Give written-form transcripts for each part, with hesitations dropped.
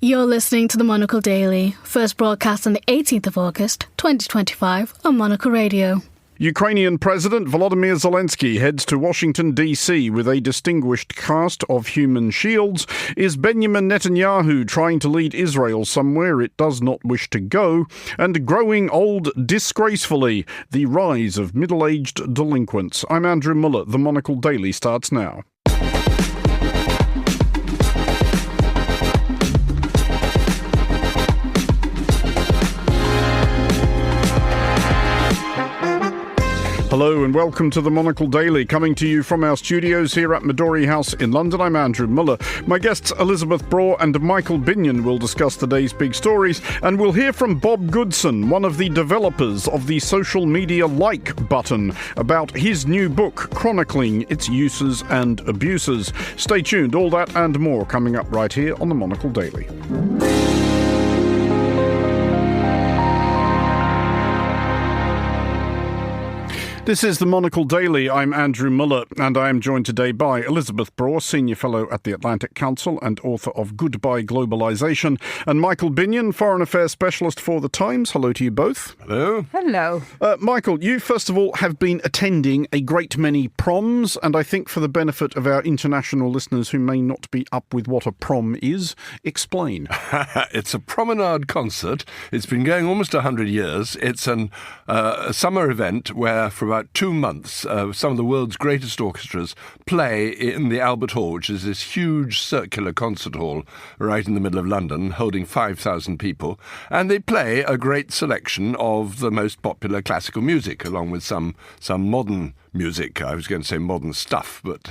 You're listening to the Monocle Daily, first broadcast on the 18th of August, 2025 on Monocle Radio. Ukrainian President Volodymyr Zelensky heads to Washington, D.C. with a distinguished cast of human shields. Is Benjamin Netanyahu trying to lead Israel somewhere it does not wish to go? And growing old disgracefully, the rise of middle-aged delinquents. I'm Andrew Muller. The Monocle Daily starts now. Hello and welcome to the Monocle Daily, coming to you from our studios here at Midori House in London. I'm Andrew Muller. My guests Elizabeth Braw and Michael Binion will discuss today's big stories, and we'll hear from Bob Goodson, one of the developers of the social media like button, about his new book chronicling its uses and abuses. Stay tuned, all that and more coming up right here on the Monocle Daily. This is the Monocle Daily. I'm Andrew Muller, and I am joined today by Elizabeth Braw, Senior Fellow at the Atlantic Council and author of Goodbye Globalisation, and Michael Binion, Foreign Affairs Specialist for The Times. Hello to you both. Hello. Hello. Michael, you first of all have been attending a great many proms, and I think for the benefit of our international listeners who may not be up with what a prom is, explain. It's a promenade concert. It's been going almost 100 years. It's a summer event where for about 2 months, some of the world's greatest orchestras play in the Albert Hall, which is this huge circular concert hall right in the middle of London, holding 5,000 people. And they play a great selection of the most popular classical music, along with some modern music. I was going to say modern stuff, but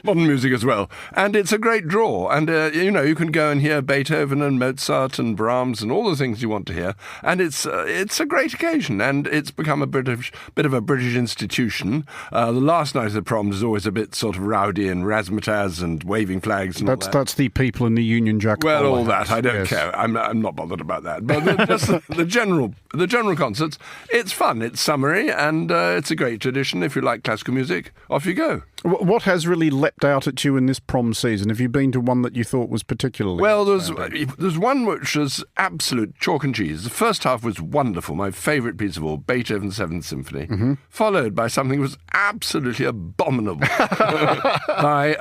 modern music as well. And it's a great draw. And, you can go and hear Beethoven and Mozart and Brahms and all the things you want to hear. And it's a great occasion. And it's become a bit of a British institution. The last night of the proms is always a bit sort of rowdy and razzmatazz and waving flags and all that. That's the people in the Union Jack. Well, all that. I don't care. I'm not bothered about that. But just the general concerts, it's fun. It's summery and it's a great tradition. If you like classical music, off you go. What has really leapt out at you in this prom season? Have you been to one that you thought was particularly... Well, there's one which was absolute chalk and cheese. The first half was wonderful, my favourite piece of all, Beethoven's Seventh Symphony, followed by something that was absolutely abominable by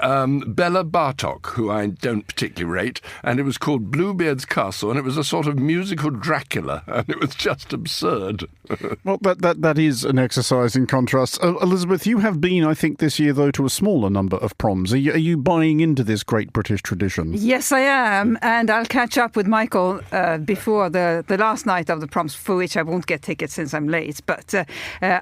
Bela Bartok, who I don't particularly rate, and it was called Bluebeard's Castle, and it was a sort of musical Dracula, and it was just absurd. Well, that is an exercise in contrast. Elizabeth, you have been, I think, this year, though, to a smaller number of proms. Are you buying into this great British tradition? Yes, I am. And I'll catch up with Michael before the last night of the proms, for which I won't get tickets since I'm late. But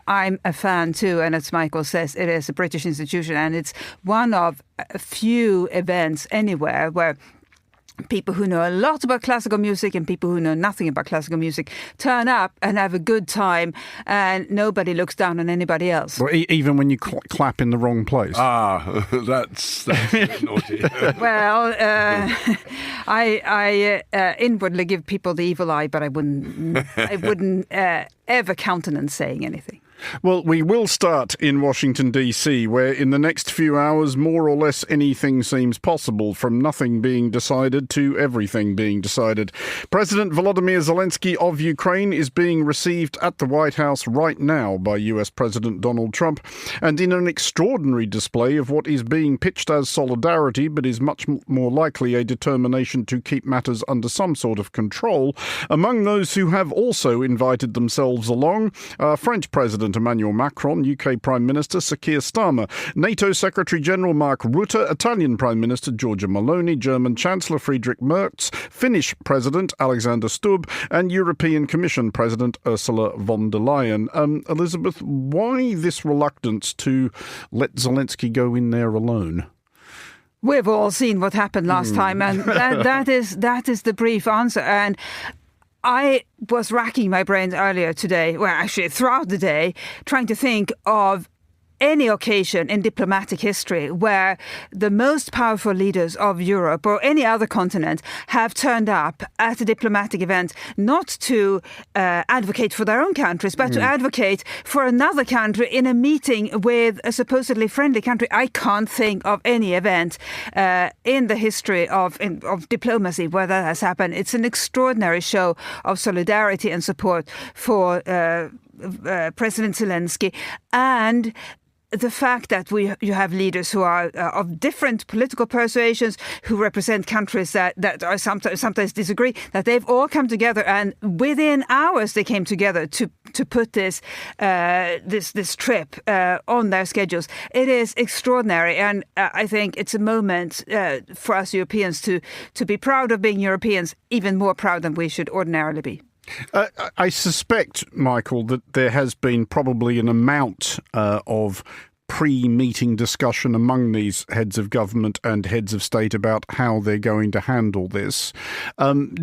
I'm a fan too. And as Michael says, it is a British institution. And it's one of a few events anywhere where people who know a lot about classical music and people who know nothing about classical music turn up and have a good time, and nobody looks down on anybody else. Well, even when you clap in the wrong place. That's naughty. Well, I inwardly give people the evil eye, but I wouldn't ever countenance saying anything. Well, we will start in Washington, D.C., where in the next few hours, more or less anything seems possible, from nothing being decided to everything being decided. President Volodymyr Zelensky of Ukraine is being received at the White House right now by US President Donald Trump, and in an extraordinary display of what is being pitched as solidarity, but is much more likely a determination to keep matters under some sort of control. Among those who have also invited themselves along are French President Emmanuel Macron, UK Prime Minister Sir Keir Starmer, NATO Secretary-General Mark Rutte, Italian Prime Minister Giorgia Meloni, German Chancellor Friedrich Merz, Finnish President Alexander Stubb, and European Commission President Ursula von der Leyen. Elizabeth, why this reluctance to let Zelensky go in there alone? We've all seen what happened last time, and that is the brief answer. And I was racking my brains earlier today, well, actually throughout the day, trying to think of any occasion in diplomatic history where the most powerful leaders of Europe or any other continent have turned up at a diplomatic event not to advocate for their own countries, but to advocate for another country in a meeting with a supposedly friendly country. I can't think of any event in the history of diplomacy where that has happened. It's an extraordinary show of solidarity and support for President Zelensky, and the fact that you have leaders who are of different political persuasions, who represent countries that are sometimes disagree, that they've all come together, and within hours they came together to put this trip on their schedules. It is extraordinary, and I think it's a moment for us Europeans to be proud of being Europeans, even more proud than we should ordinarily be. I suspect, Michael, that there has been probably an amount of pre-meeting discussion among these heads of government and heads of state about how they're going to handle this.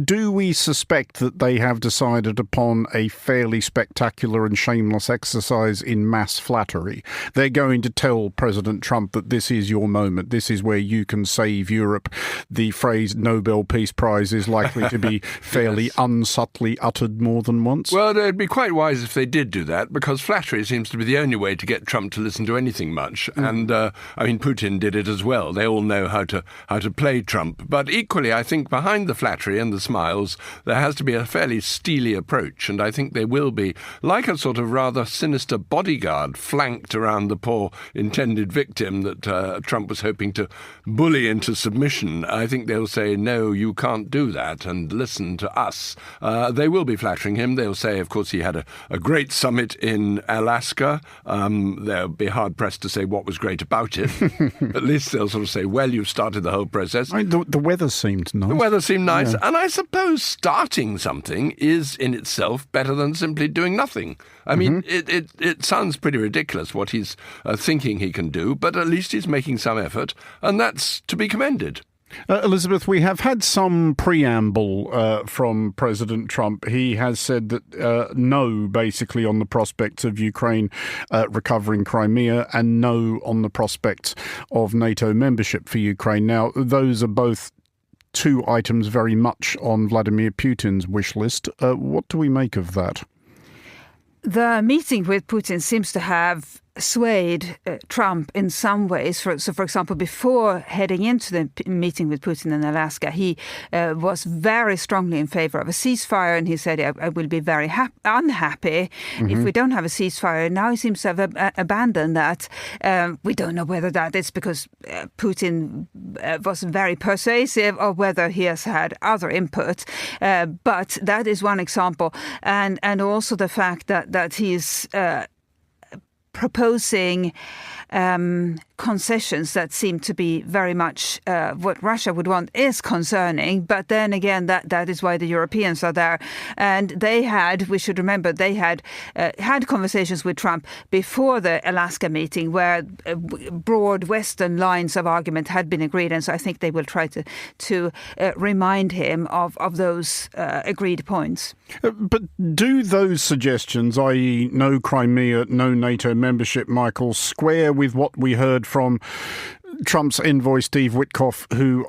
Do we suspect that they have decided upon a fairly spectacular and shameless exercise in mass flattery? They're going to tell President Trump that this is your moment, this is where you can save Europe. The phrase Nobel Peace Prize is likely to be fairly unsubtly uttered more than once. Well, it'd be quite wise if they did do that, because flattery seems to be the only way to get Trump to listen to anything much. And I mean, Putin did it as well. They all know how to play Trump. But equally, I think behind the flattery and the smiles, there has to be a fairly steely approach. And I think they will be like a sort of rather sinister bodyguard flanked around the poor intended victim that Trump was hoping to bully into submission. I think they'll say, no, you can't do that, and listen to us. They will be flattering him. They'll say, of course, he had a great summit in Alaska. They'll be hard-pressed to say what was great about it. At least they'll sort of say, well, you've started the whole process. I mean, the weather seemed nice. The weather seemed nice. Yeah. And I suppose starting something is in itself better than simply doing nothing. I mean, it sounds pretty ridiculous what he's thinking he can do, but at least he's making some effort, and that's to be commended. Elizabeth, we have had some preamble from President Trump. He has said that no, basically, on the prospects of Ukraine recovering Crimea, and no on the prospects of NATO membership for Ukraine. Now, those are both two items very much on Vladimir Putin's wish list. What do we make of that? The meeting with Putin seems to have swayed Trump in some ways. For example, before heading into the meeting with Putin in Alaska, he was very strongly in favor of a ceasefire, and he said, I will be very unhappy if we don't have a ceasefire. Now he seems to have abandoned that. We don't know whether that is because Putin was very persuasive or whether he has had other input. But that is one example. And also the fact that he's proposing concessions that seem to be very much what Russia would want is concerning. But then again, that is why the Europeans are there. And we should remember, they had conversations with Trump before the Alaska meeting where broad Western lines of argument had been agreed. And so I think they will try to remind him of those agreed points. But do those suggestions, i.e. no Crimea, no NATO membership, Michael, square with what we heard from Trump's envoy, Steve Witkoff, who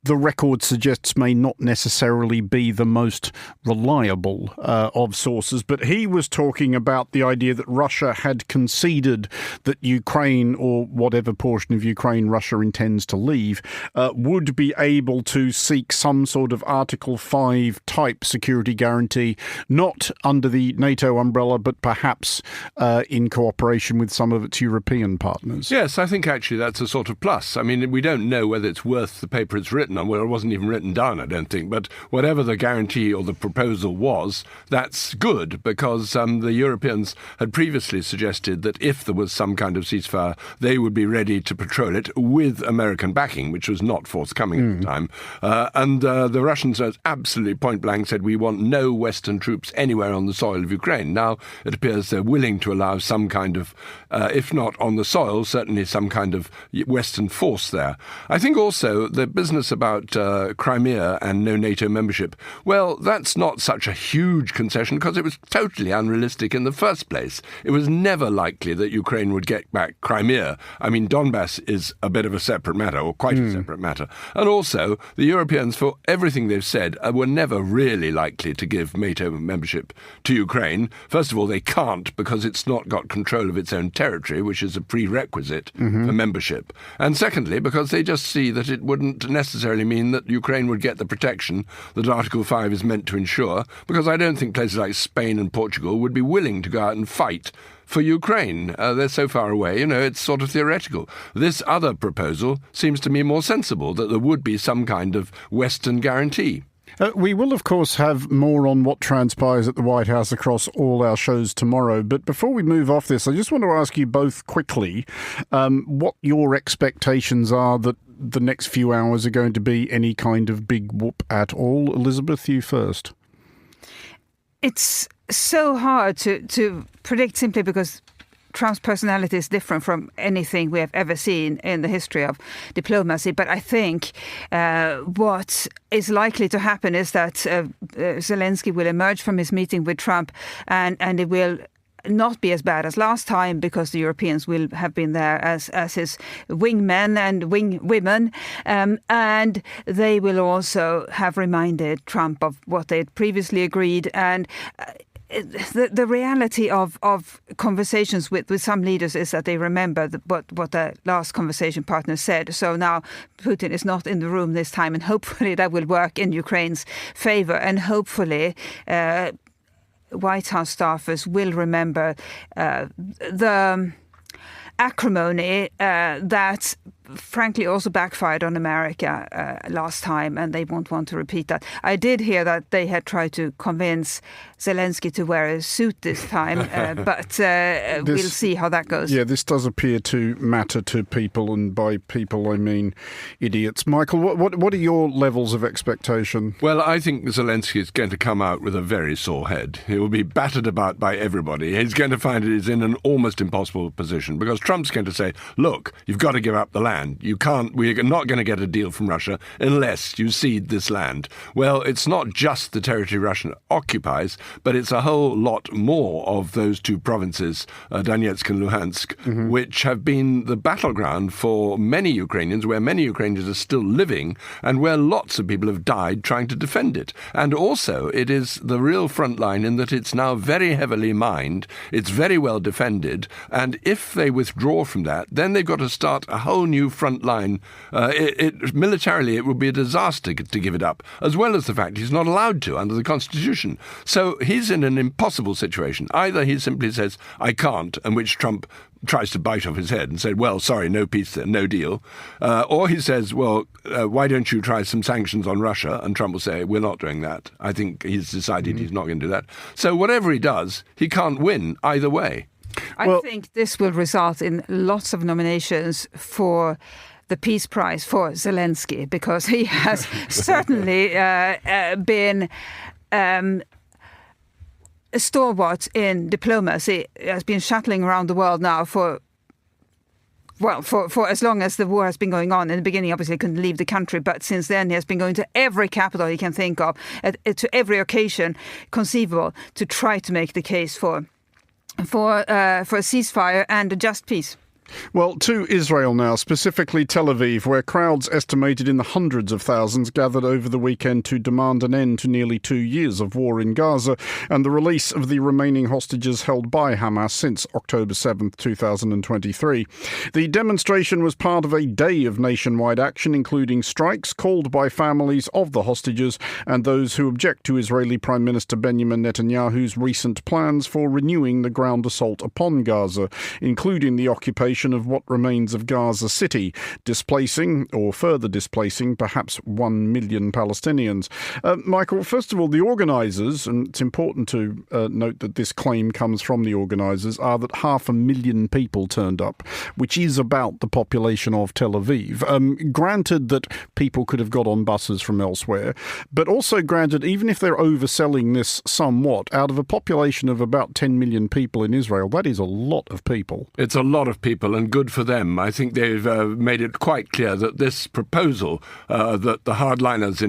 the record suggests may not necessarily be the most reliable of sources, but he was talking about the idea that Russia had conceded that Ukraine, or whatever portion of Ukraine Russia intends to leave, would be able to seek some sort of Article 5 type security guarantee, not under the NATO umbrella, but perhaps in cooperation with some of its European partners. Yes, I think actually that's a sort of plus. I mean, we don't know whether it's worth the paper it's written on. Well, it wasn't even written down, I don't think. But whatever the guarantee or the proposal was, that's good, because the Europeans had previously suggested that if there was some kind of ceasefire, they would be ready to patrol it with American backing, which was not forthcoming at the time. And the Russians absolutely point blank said, we want no Western troops anywhere on the soil of Ukraine. Now, it appears they're willing to allow some kind of, if not on the soil, certainly some kind of Western force there. I think also the business about Crimea and no NATO membership, well, that's not such a huge concession because it was totally unrealistic in the first place. It was never likely that Ukraine would get back Crimea. I mean, Donbass is a bit of a separate matter, or quite a separate matter. And also, the Europeans, for everything they've said, were never really likely to give NATO membership to Ukraine. First of all, they can't because it's not got control of its own territory, which is a prerequisite for membership. And secondly, because they just see that it wouldn't necessarily mean that Ukraine would get the protection that Article 5 is meant to ensure, because I don't think places like Spain and Portugal would be willing to go out and fight for Ukraine. They're so far away, it's sort of theoretical. This other proposal seems to me more sensible, that there would be some kind of Western guarantee. We will, of course, have more on what transpires at the White House across all our shows tomorrow. But before we move off this, I just want to ask you both quickly what your expectations are that the next few hours are going to be any kind of big whoop at all. Elizabeth, you first. It's so hard to predict simply because Trump's personality is different from anything we have ever seen in the history of diplomacy. But I think what is likely to happen is that Zelensky will emerge from his meeting with Trump and it will not be as bad as last time because the Europeans will have been there as his wingmen and wingwomen. And they will also have reminded Trump of what they had previously agreed. And the reality of conversations with some leaders is that they remember what their last conversation partner said. So now Putin is not in the room this time, and hopefully that will work in Ukraine's favor. And hopefully White House staffers will remember the acrimony that frankly also backfired on America last time, and they won't want to repeat that. I did hear that they had tried to convince Zelensky to wear a suit this time, but we'll see how that goes. Yeah, this does appear to matter to people, and by people I mean idiots. Michael, what are your levels of expectation? Well, I think Zelensky is going to come out with a very sore head. He will be battered about by everybody. He's going to find he's in an almost impossible position because Trump's going to say, look, you've got to give up the land. We're not going to get a deal from Russia unless you cede this land. Well, it's not just the territory Russia occupies, but it's a whole lot more of those two provinces, Donetsk and Luhansk, which have been the battleground for many Ukrainians, where many Ukrainians are still living, and where lots of people have died trying to defend it. And also, it is the real front line in that it's now very heavily mined, it's very well defended, and if they withdraw from that, then they've got to start a whole new front line. Militarily, it would be a disaster to give it up, as well as the fact he's not allowed to under the Constitution. So he's in an impossible situation. Either he simply says, I can't, and which Trump tries to bite off his head and say, well, sorry, no peace there, no deal. Or he says, well, why don't you try some sanctions on Russia? And Trump will say, we're not doing that. I think he's decided he's not going to do that. So whatever he does, he can't win either way. I think this will result in lots of nominations for the Peace Prize for Zelensky, because he has certainly been a stalwart in diplomacy, has been shuttling around the world now for as long as the war has been going on. In the beginning, obviously, he couldn't leave the country, but since then he has been going to every capital he can think of, to every occasion conceivable, to try to make the case for a ceasefire and a just peace. Well, to Israel now, specifically Tel Aviv, where crowds estimated in the hundreds of thousands gathered over the weekend to demand an end to nearly 2 years of war in Gaza and the release of the remaining hostages held by Hamas since October 7th, 2023. The demonstration was part of a day of nationwide action, including strikes called by families of the hostages and those who object to Israeli Prime Minister Benjamin Netanyahu's recent plans for renewing the ground assault upon Gaza, including the occupation of what remains of Gaza City, displacing or further displacing perhaps 1 million Palestinians. Michael, first of all, the organisers, and it's important to note that this claim comes from the organisers, are that 500,000 people turned up, which is about the population of Tel Aviv. Granted that people could have got on buses from elsewhere, but also granted, even if they're overselling this somewhat, out of a population of about 10 million people in Israel, that is a lot of people. It's a lot of people. people and good for them. I think they've made it quite clear that this proposal that the hardliners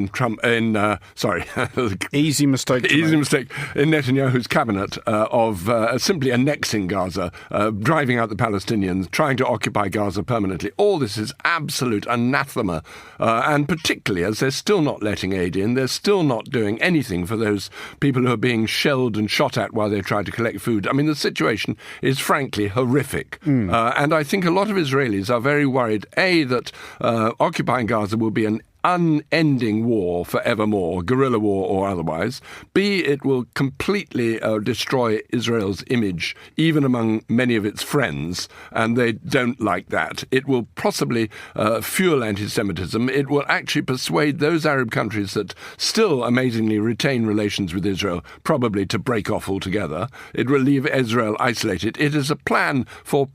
easy mistake in Netanyahu's cabinet of simply annexing Gaza, driving out the Palestinians, trying to occupy Gaza permanently. All this is absolute anathema, and particularly as they're still not letting aid in, they're still not doing anything for those people who are being shelled and shot at while they try to collect food. I mean, the situation is frankly horrific. And I think a lot of Israelis are very worried, A, that occupying Gaza will be an unending war forevermore, guerrilla war or otherwise. B, it will completely destroy Israel's image, even among many of its friends, and they don't like that. It will possibly fuel anti-Semitism. It will actually persuade those Arab countries that still amazingly retain relations with Israel, probably to break off altogether. It will leave Israel isolated. It is a plan for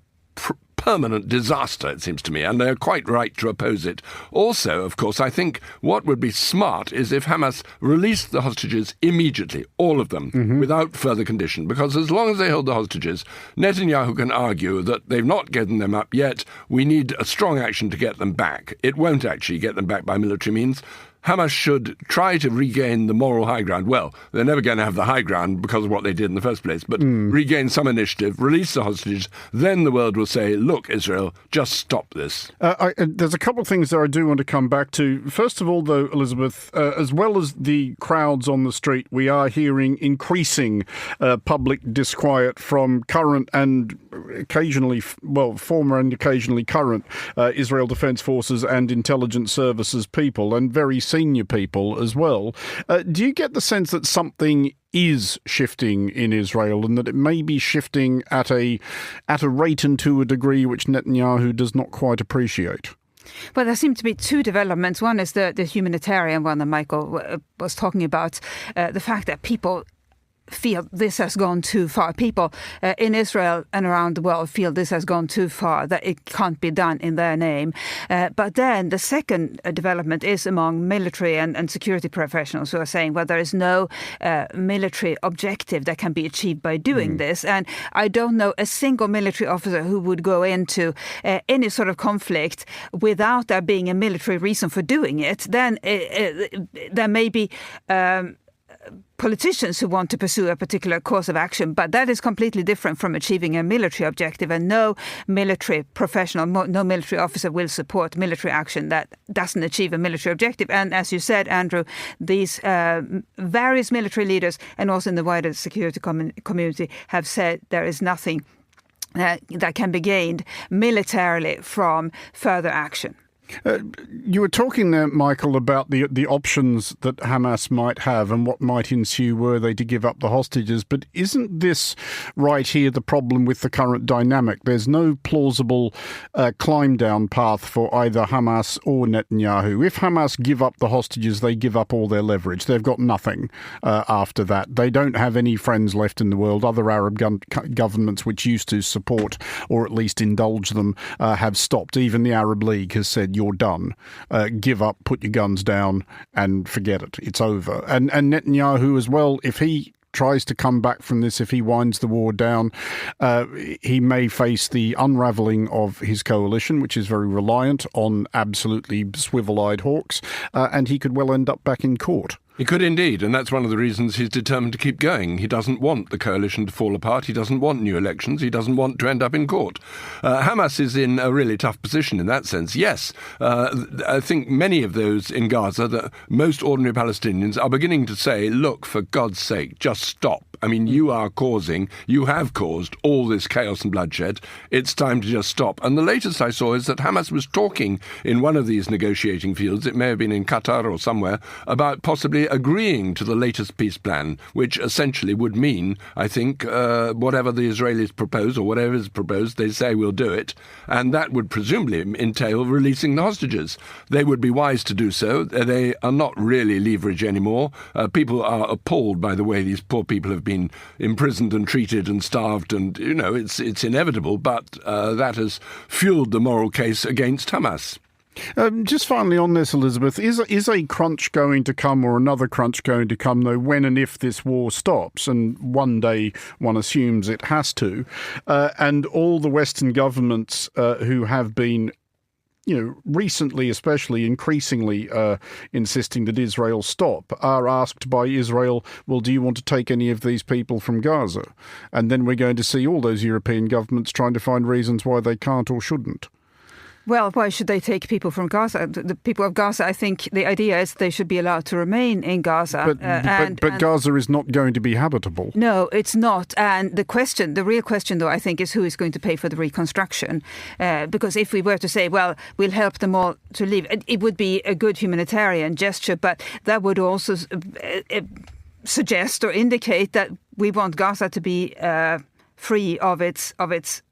permanent disaster, it seems to me, and they're quite right to oppose it. Also, of course, I think what would be smart is if Hamas released the hostages immediately, all of them, without further condition, because as long as they hold the hostages, Netanyahu can argue that they've not given them up yet, we need a strong action to get them back. It won't actually get them back by military means. Hamas should try to regain the moral high ground. Well, they're never going to have the high ground because of what they did in the first place, but regain some initiative, release the hostages, then the world will say, look, Israel, just stop this. There's a couple of things that I do want to come back to. First of all, though, Elizabeth, as well as the crowds on the street, we are hearing increasing public disquiet from current and occasionally, former and occasionally current Israel Defense Forces and intelligence services people, and very senior people as well. Do you get the sense that something is shifting in Israel and that it may be shifting at a rate and to a degree which Netanyahu does not quite appreciate? Well, there seem to be two developments. One is the humanitarian one that Michael was talking about, the fact that people feel this has gone too far. People in Israel and around the world feel this has gone too far, that it can't be done in their name. But then the second development is among military and security professionals who are saying, well, there is no military objective that can be achieved by doing this. And I don't know a single military officer who would go into any sort of conflict without there being a military reason for doing it. Then there may be politicians who want to pursue a particular course of action, but that is completely different from achieving a military objective, and no military professional, no military officer will support military action that doesn't achieve a military objective. And as you said, Andrew, these various military leaders and also in the wider security community have said there is nothing that can be gained militarily from further action. You were talking there, Michael, about the options that Hamas might have and what might ensue were they to give up the hostages. But isn't this right here the problem with the current dynamic? There's no plausible climb-down path for either Hamas or Netanyahu. If Hamas give up the hostages, they give up all their leverage. They've got nothing after that. They don't have any friends left in the world. Other Arab governments which used to support or at least indulge them have stopped. Even the Arab League has said, you're done. Give up, put your guns down and forget it. It's over. And Netanyahu as well, if he tries to come back from this, if he winds the war down, he may face the unravelling of his coalition, which is very reliant on absolutely swivel-eyed hawks, and he could well end up back in court. He could indeed, and that's one of the reasons he's determined to keep going. He doesn't want the coalition to fall apart. He doesn't want new elections. He doesn't want to end up in court. Hamas is in a really tough position in that sense. Yes, I think many of those in Gaza, the most ordinary Palestinians, are beginning to say, look, for God's sake, just stop. I mean, you have caused all this chaos and bloodshed. It's time to just stop. And the latest I saw is that Hamas was talking in one of these negotiating fields, it may have been in Qatar or somewhere, about possibly agreeing to the latest peace plan, which essentially would mean, I think, whatever the Israelis propose or whatever is proposed, they say we'll do it. And that would presumably entail releasing the hostages. They would be wise to do so. They are not really leverage anymore. People are appalled by the way these poor people have been imprisoned and treated and starved, and you know it's inevitable, but that has fueled the moral case against Hamas. Just finally on this, Elizabeth, is a crunch going to come, or another crunch going to come, though, when and if this war stops? And one day one assumes it has to. And all the Western governments who have been, recently, especially increasingly insisting that Israel stop, are asked by Israel, well, do you want to take any of these people from Gaza? And then we're going to see all those European governments trying to find reasons why they can't or shouldn't. Well, why should they take people from Gaza? The people of Gaza, I think the idea is they should be allowed to remain in Gaza. But Gaza is not going to be habitable. No, it's not. And the real question, though, I think, is who is going to pay for the reconstruction? Because if we were to say, well, we'll help them all to leave, it would be a good humanitarian gesture, but that would also suggest or indicate that we want Gaza to be free of its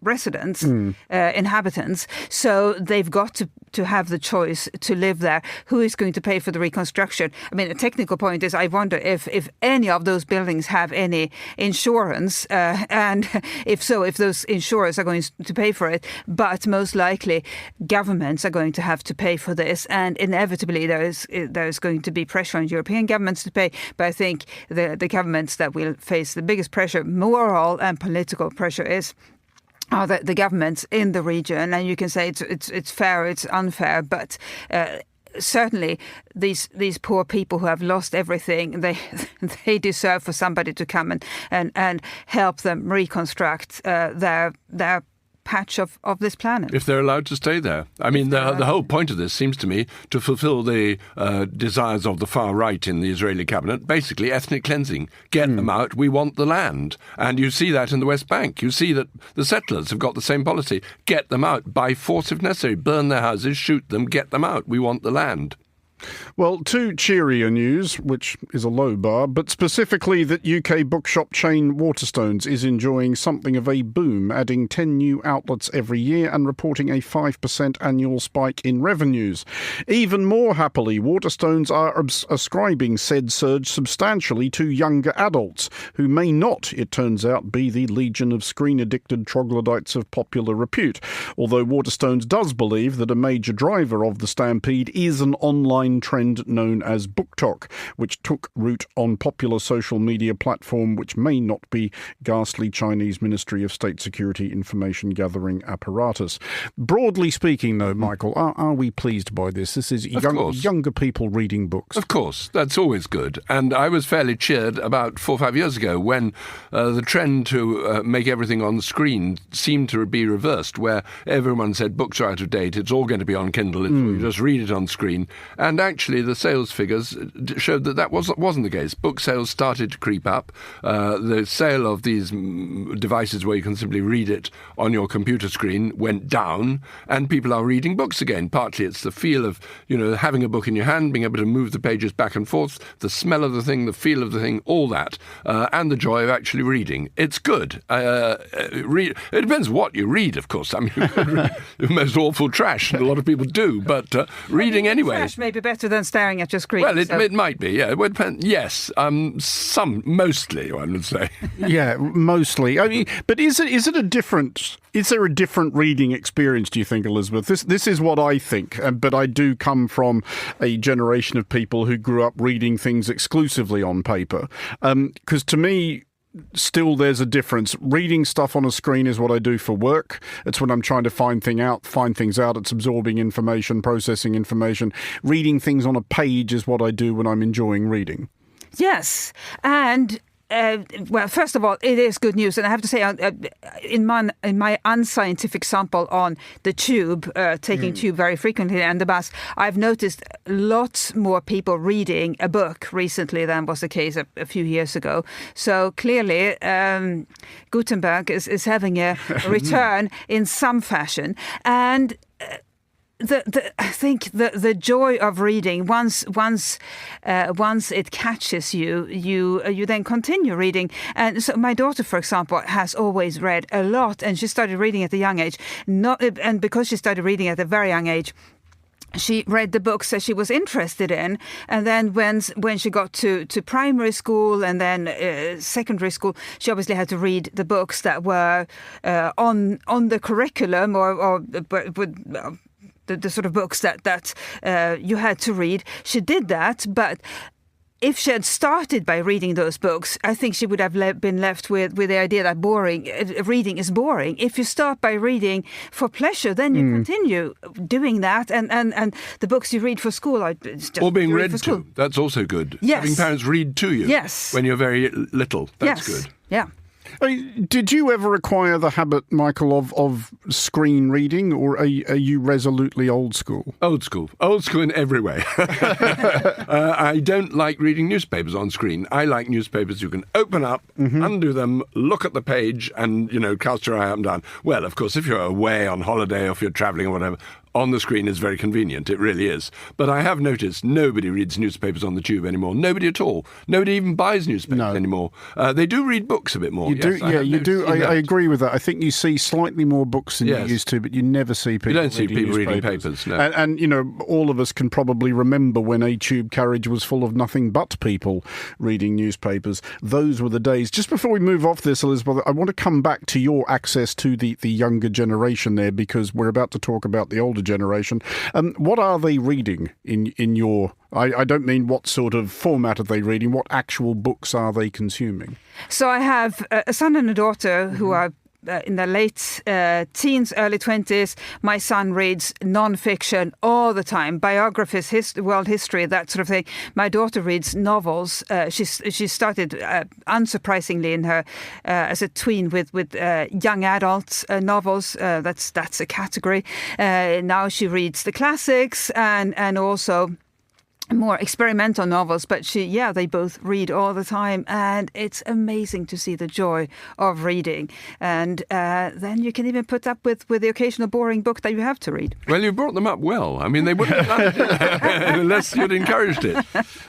residents, inhabitants. So they've got to have the choice to live there. Who is going to pay for the reconstruction? I mean, a technical point is I wonder if any of those buildings have any insurance, and if so, if those insurers are going to pay for it. But most likely, governments are going to have to pay for this, and inevitably there's going to be pressure on European governments to pay. But I think the governments that will face the biggest pressure, moral and political pressure, are the governments in the region. And you can say it's fair, it's unfair, but certainly these poor people who have lost everything, they deserve for somebody to come and help them reconstruct their patch of this planet. If they're allowed to stay there. I mean, the whole point of this seems to me to fulfill the desires of the far right in the Israeli cabinet, basically ethnic cleansing. Get them out, we want the land. And you see that in the West Bank. You see that the settlers have got the same policy. Get them out by force if necessary. Burn their houses, shoot them, get them out. We want the land. Well, to cheerier news, which is a low bar, but specifically that UK bookshop chain Waterstones is enjoying something of a boom, adding 10 new outlets every year and reporting a 5% annual spike in revenues. Even more happily, Waterstones are ascribing said surge substantially to younger adults, who may not, it turns out, be the legion of screen-addicted troglodytes of popular repute, although Waterstones does believe that a major driver of the stampede is an online trend known as BookTok, which took root on popular social media platform which may not be ghastly Chinese Ministry of State Security information gathering apparatus. Broadly speaking, though, Michael, are we pleased by this? This is younger people reading books. Of course, that's always good. And I was fairly cheered about 4 or 5 years ago when the trend to make everything on the screen seemed to be reversed, where everyone said books are out of date, it's all going to be on Kindle, you just read it on screen. And actually, the sales figures showed that wasn't the case. Book sales started to creep up. The sale of these devices where you can simply read it on your computer screen went down, and people are reading books again. Partly it's the feel of, having a book in your hand, being able to move the pages back and forth, the smell of the thing, the feel of the thing, all that, and the joy of actually reading. It's good. It depends what you read, of course. I mean, you could read the most awful trash, and a lot of people do, but reading anyway. Trash may be better than staring at your screen. Well, it might be, yeah. It would depend. Yes, mostly, I would say. Yeah, mostly. I mean, but is there a different reading experience, do you think, Elizabeth? This is what I think, but I do come from a generation of people who grew up reading things exclusively on paper. Because to me, still there's a difference. Reading stuff on a screen is what I do for work. It's when I'm trying to find things out. It's absorbing information, processing information. Reading things on a page is what I do when I'm enjoying reading. Yes, and well, first of all, it is good news, and I have to say, in my unscientific sample on the tube, taking tube very frequently and the bus, I've noticed lots more people reading a book recently than was the case a few years ago. So clearly, Gutenberg is having a return in some fashion, and I think the joy of reading, once it catches you then continue reading. And so my daughter, for example, has always read a lot, and she started reading at a young age. And because she started reading at a very young age, she read the books that she was interested in, and then when she got to primary school and then secondary school, she obviously had to read the books that were on the curriculum or the sort of books that you had to read. She did that, but if she had started by reading those books, I think she would have been left with the idea that reading is boring. If you start by reading for pleasure, then you continue doing that, and the books you read for school are just or being read for school. to. That's also good. Yes. Having parents read to you. Yes. When you're very little. That's good. Yeah. Did you ever acquire the habit, Michael, of screen reading, or are you resolutely old school? Old school in every way. I don't like reading newspapers on screen. I like newspapers you can open up, undo them, look at the page, and cast your eye up and down. Well, of course, if you're away on holiday or if you're travelling or whatever, on the screen is very convenient. It really is. But I have noticed nobody reads newspapers on the tube anymore. Nobody at all. Nobody even buys newspapers anymore. They do read books a bit more. You do. I agree with that. I think you see slightly more books than you used to, but you never see people. You don't see people reading papers. No. And all of us can probably remember when a tube carriage was full of nothing but people reading newspapers. Those were the days. Just before we move off this, Elizabeth, I want to come back to your access to the younger generation there, because we're about to talk about the older generation. What are they reading in your... I don't mean what sort of format are they reading, what actual books are they consuming? So I have a son and a daughter who are in their late teens, early 20s. My son reads non-fiction all the time, biographies, world history, that sort of thing. My daughter reads novels. She started, unsurprisingly, in her as a tween with young adult novels. That's a category. Now she reads the classics and also more experimental novels, but they both read all the time, and it's amazing to see the joy of reading. And then you can even put up with the occasional boring book that you have to read. Well, you brought them up well. I mean, they wouldn't have done it unless you'd encouraged it.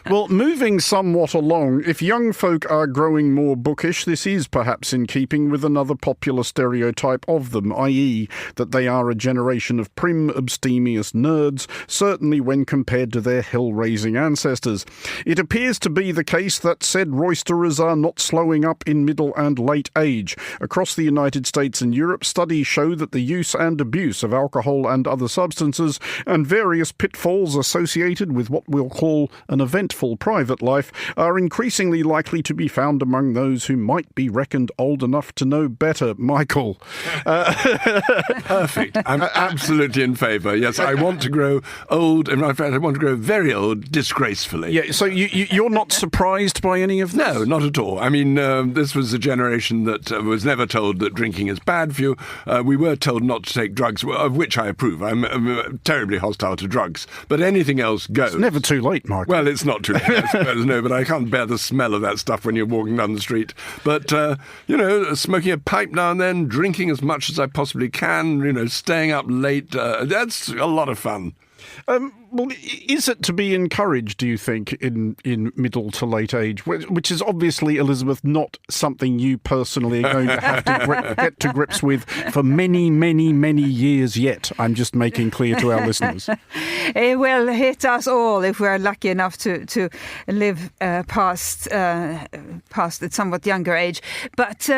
Well, moving somewhat along, if young folk are growing more bookish, this is perhaps in keeping with another popular stereotype of them, i.e. that they are a generation of prim, abstemious nerds, certainly when compared to their hell-raising ancestors. It appears to be the case that said roisterers are not slowing up in middle and late age. Across the United States and Europe, studies show that the use and abuse of alcohol and other substances and various pitfalls associated with what we'll call an eventful private life are increasingly likely to be found among those who might be reckoned old enough to know better. Michael. Perfect. I'm absolutely in favour. Yes, I want to grow old. In fact, I want to grow very old disgracefully. Yeah, so you're not surprised by any of this? No, not at all. I mean, this was a generation that was never told that drinking is bad for you. We were told not to take drugs, of which I approve. I'm terribly hostile to drugs. But anything else goes. It's never too late, Mark. Well, it's not too late, I suppose, no, but I can't bear the smell of that stuff when you're walking down the street. But, smoking a pipe now and then, drinking as much as I possibly can, staying up late, that's a lot of fun. Well, is it to be encouraged, do you think, in middle to late age, which is obviously, Elizabeth, not something you personally are going to have to get to grips with for many, many, many years yet? I'm just making clear to our listeners. It will hit us all if we're lucky enough to live past a somewhat younger age. But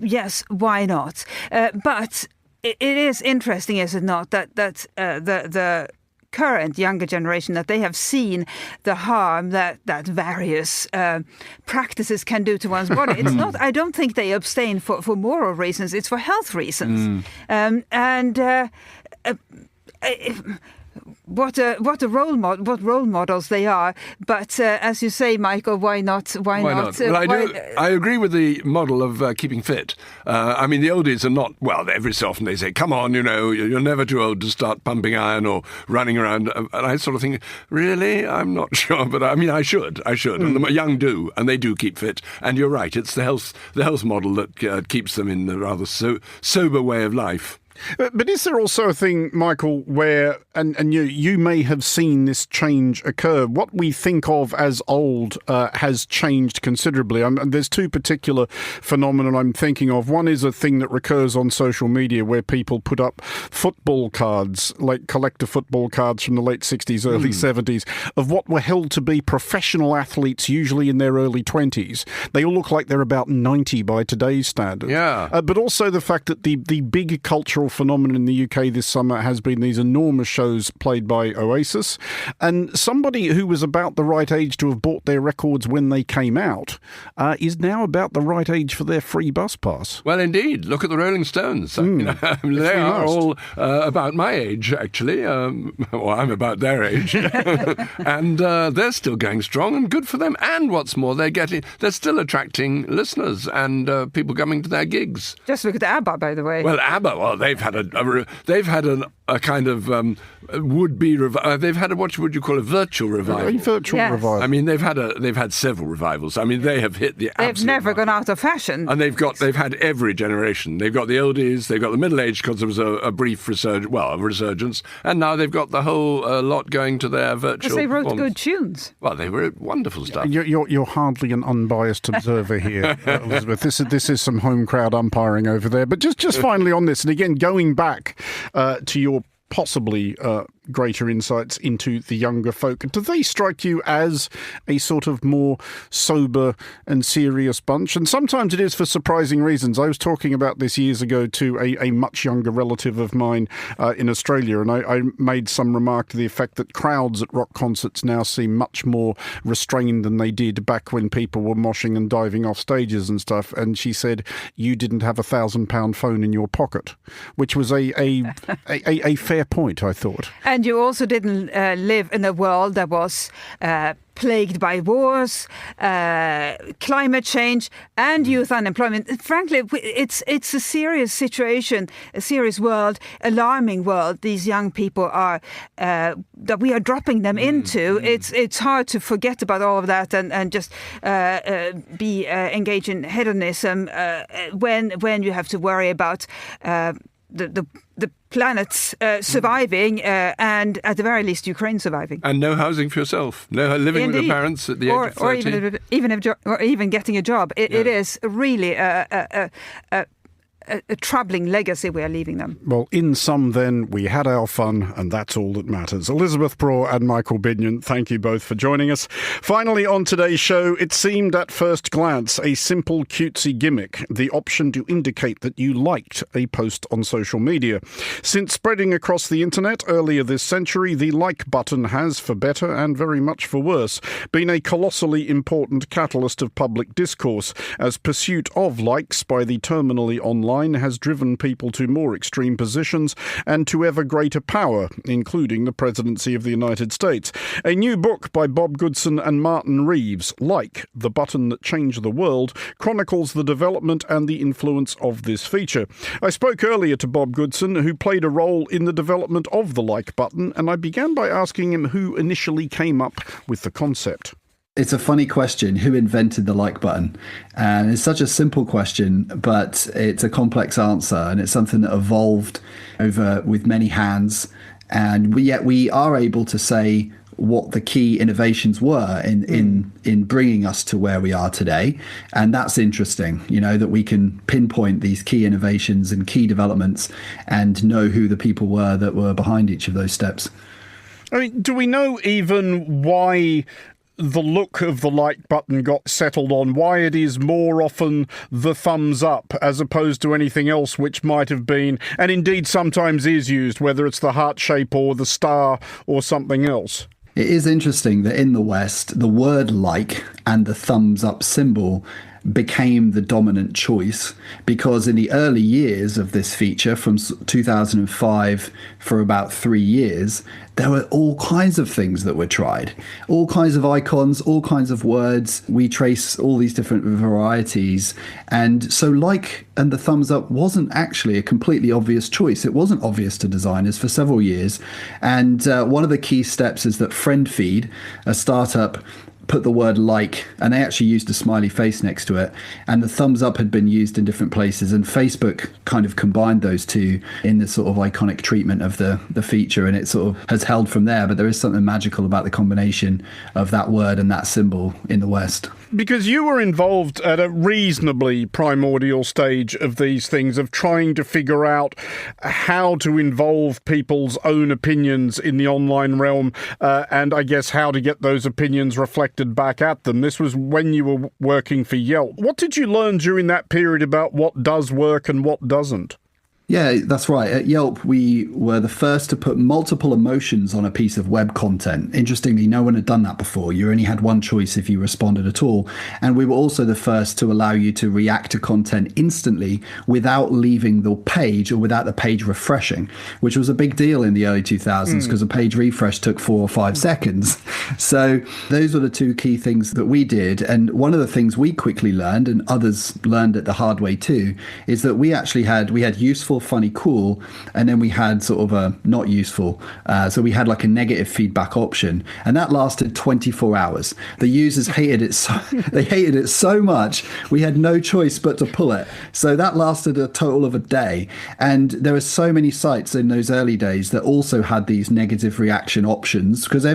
yes, why not? But it is interesting, is it not, that the current younger generation, that they have seen the harm that various practices can do to one's body. It's not. I don't think they abstain for moral reasons. It's for health reasons. What role models they are. But as you say, Michael, why not? Why not? Well, I agree with the model of keeping fit. I mean, the oldies are not, well, every so often they say, come on, you're never too old to start pumping iron or running around. And I sort of think, really? I'm not sure, but I mean, I should. And the young do, and they do keep fit. And you're right, it's the health model that keeps them in the rather sober way of life. But is there also a thing, Michael, where, and you may have seen this change occur, what we think of as old has changed considerably? There's two particular phenomena I'm thinking of. One is a thing that recurs on social media where people put up football cards, like collector football cards from the late 60s, early 70s, of what were held to be professional athletes, usually in their early 20s. They all look like they're about 90 by today's standards. Yeah. But also the fact that the big cultural cultural phenomenon in the UK this summer has been these enormous shows played by Oasis. And somebody who was about the right age to have bought their records when they came out is now about the right age for their free bus pass. Well, indeed. Look at the Rolling Stones. They are all about my age, actually. Well, I'm about their age. And they're still going strong, and good for them. And what's more, they're still attracting listeners and people coming to their gigs. Just look at ABBA, by the way. Well, ABBA, they've had a kind of would-be they've had what would you call a virtual revival? A virtual revival. I mean, they've had several revivals. I mean, they have hit the. They've never gone out of fashion. And they've had every generation. They've got the oldies, they've got the middle-aged because there was a brief resurgence, and now they've got the whole lot going to their virtual. Because they wrote good tunes. Well, they were wonderful stuff. You're hardly an unbiased observer here, Elizabeth. This is some home crowd umpiring over there. But just finally on this, and again going back to your possibly greater insights into the younger folk. Do they strike you as a sort of more sober and serious bunch? And sometimes it is for surprising reasons. I was talking about this years ago to a much younger relative of mine in Australia, and I made some remark to the effect that crowds at rock concerts now seem much more restrained than they did back when people were moshing and diving off stages and stuff. And she said, you didn't have £1,000 phone in your pocket, which was a fair point, I thought. And you also didn't live in a world that was plagued by wars, climate change, and youth unemployment. Frankly, it's a serious situation, a serious world, alarming world. These young people are that we are dropping them into. It's hard to forget about all of that and just be engaged in hedonism when you have to worry about the planet's surviving and at the very least Ukraine surviving. And no housing for yourself. No living with your parents at the age of 30. Or even getting a job. It is really a troubling legacy we are leaving them. Well, in sum then, we had our fun, and that's all that matters. Elizabeth Braw and Michael Binion, thank you both for joining us. Finally, on today's show, it seemed at first glance a simple cutesy gimmick, the option to indicate that you liked a post on social media. Since spreading across the internet earlier this century, the like button has, for better and very much for worse, been a colossally important catalyst of public discourse, as pursuit of likes by the terminally online has driven people to more extreme positions and to ever greater power, including the presidency of the United States. A new book by Bob Goodson and Martin Reeves, Like, the Button That Changed the World, chronicles the development and the influence of this feature. I spoke earlier to Bob Goodson, who played a role in the development of the like button, and I began by asking him who initially came up with the concept. It's a funny question, who invented the like button? And it's such a simple question, but it's a complex answer, and it's something that evolved over with many hands. And yet we are able to say what the key innovations were in bringing us to where we are today. And that's interesting, that we can pinpoint these key innovations and key developments and know who the people were that were behind each of those steps. I mean, do we know even why the look of the like button got settled on, why it is more often the thumbs up as opposed to anything else which might have been, and indeed sometimes is used, whether it's the heart shape or the star or something else? It is interesting that in the West, the word like and the thumbs up symbol became the dominant choice, because in the early years of this feature, from 2005 for about 3 years, there were all kinds of things that were tried, all kinds of icons, all kinds of words. We trace all these different varieties. And so like and the thumbs up wasn't actually a completely obvious choice. It wasn't obvious to designers for several years. And one of the key steps is that FriendFeed, a startup, put the word like, and they actually used a smiley face next to it, and the thumbs up had been used in different places, and Facebook kind of combined those two in the sort of iconic treatment of the feature, and it sort of has held from there. But there is something magical about the combination of that word and that symbol in the West. Because you were involved at a reasonably primordial stage of these things, of trying to figure out how to involve people's own opinions in the online realm, and I guess how to get those opinions reflected back at them. This was when you were working for Yelp. What did you learn during that period about what does work and what doesn't? Yeah, that's right. At Yelp, we were the first to put multiple emotions on a piece of web content. Interestingly, no one had done that before. You only had one choice if you responded at all. And we were also the first to allow you to react to content instantly without leaving the page or without the page refreshing, which was a big deal in the early 2000s because a page refresh took 4 or 5 seconds. So those were the two key things that we did. And one of the things we quickly learned, and others learned it the hard way too, is that we had useful, funny, cool, and then we had sort of a not useful. So we had like a negative feedback option, and that lasted 24 hours. The users hated it. They hated it so much, we had no choice but to pull it. So that lasted a total of a day. And there were so many sites in those early days that also had these negative reaction options because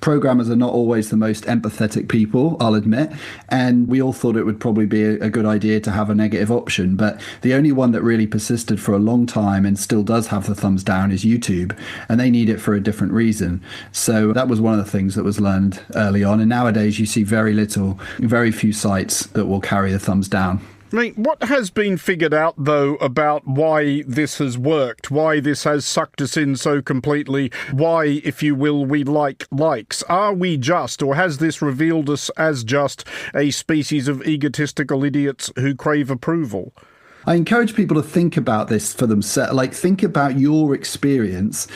programmers are not always the most empathetic people, I'll admit, and we all thought it would probably be a good idea to have a negative option. But the only one that really persisted for a long time and still does have the thumbs down is YouTube, and they need it for a different reason. So that was one of the things that was learned early on. And nowadays you see very few sites that will carry the thumbs down. I mean, what has been figured out, though, about why this has worked, why this has sucked us in so completely, why, if you will, we like likes? Are we just, or has this revealed us as just a species of egotistical idiots who crave approval? I encourage people to think about this for themselves, like think about your experience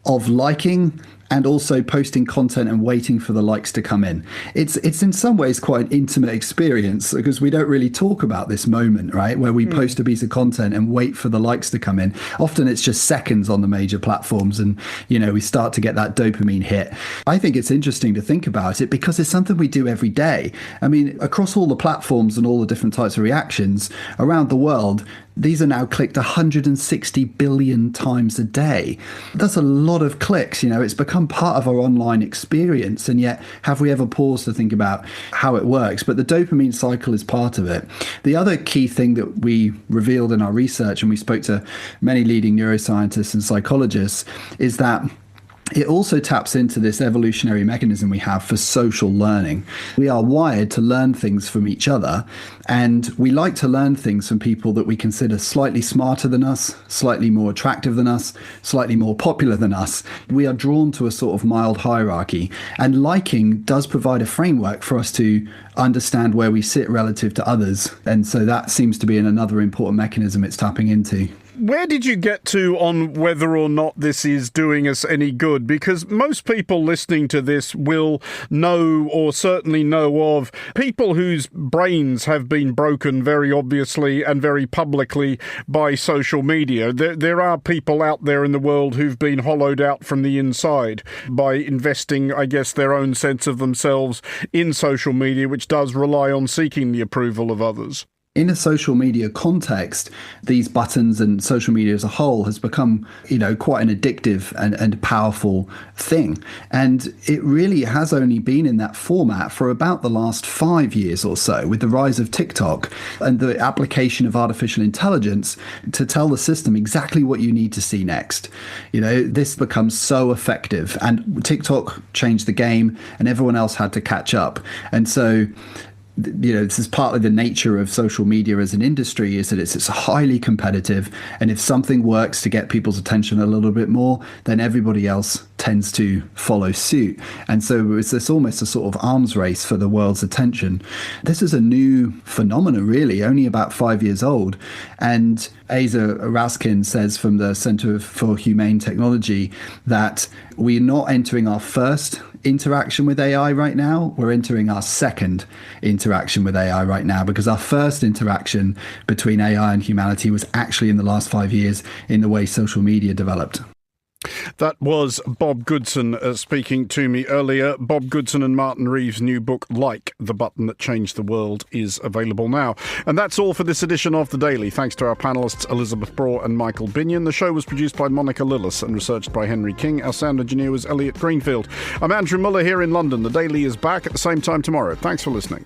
of liking and also posting content and waiting for the likes to come in. It's in some ways quite an intimate experience because we don't really talk about this moment, right, where we post a piece of content and wait for the likes to come in. Often it's just seconds on the major platforms and, we start to get that dopamine hit. I think it's interesting to think about it because it's something we do every day. I mean, across all the platforms and all the different types of reactions around the world, these are now clicked 160 billion times a day. That's a lot of clicks. It's become part of our online experience. And yet, have we ever paused to think about how it works? But the dopamine cycle is part of it. The other key thing that we revealed in our research, and we spoke to many leading neuroscientists and psychologists, is that it also taps into this evolutionary mechanism we have for social learning. We are wired to learn things from each other, and we like to learn things from people that we consider slightly smarter than us, slightly more attractive than us, slightly more popular than us. We are drawn to a sort of mild hierarchy, and liking does provide a framework for us to understand where we sit relative to others. And so that seems to be another important mechanism it's tapping into. Where did you get to on whether or not this is doing us any good? Because most people listening to this will know, or certainly know of, people whose brains have been broken very obviously and very publicly by social media. There are people out there in the world who've been hollowed out from the inside by investing, I guess, their own sense of themselves in social media, which does rely on seeking the approval of others. In a social media context, these buttons and social media as a whole has become, quite an addictive and powerful thing. And it really has only been in that format for about the last 5 years or so, with the rise of TikTok and the application of artificial intelligence to tell the system exactly what you need to see next. This becomes so effective, and TikTok changed the game and everyone else had to catch up. And so this is partly the nature of social media as an industry, is that it's highly competitive. And if something works to get people's attention a little bit more, then everybody else tends to follow suit. And so it's almost a sort of arms race for the world's attention. This is a new phenomenon, really, only about 5 years old. And Asa Raskin says from the Center for Humane Technology that we're not entering our first interaction with AI right now. We're entering our second interaction with AI right now, because our first interaction between AI and humanity was actually in the last 5 years in the way social media developed. That was Bob Goodson speaking to me earlier. Bob Goodson and Martin Reeves' new book, Like, The Button That Changed the World, is available now. And that's all for this edition of The Daily. Thanks to our panellists, Elizabeth Braw and Michael Binion. The show was produced by Monica Lillis and researched by Henry King. Our sound engineer was Elliot Greenfield. I'm Andrew Muller here in London. The Daily is back at the same time tomorrow. Thanks for listening.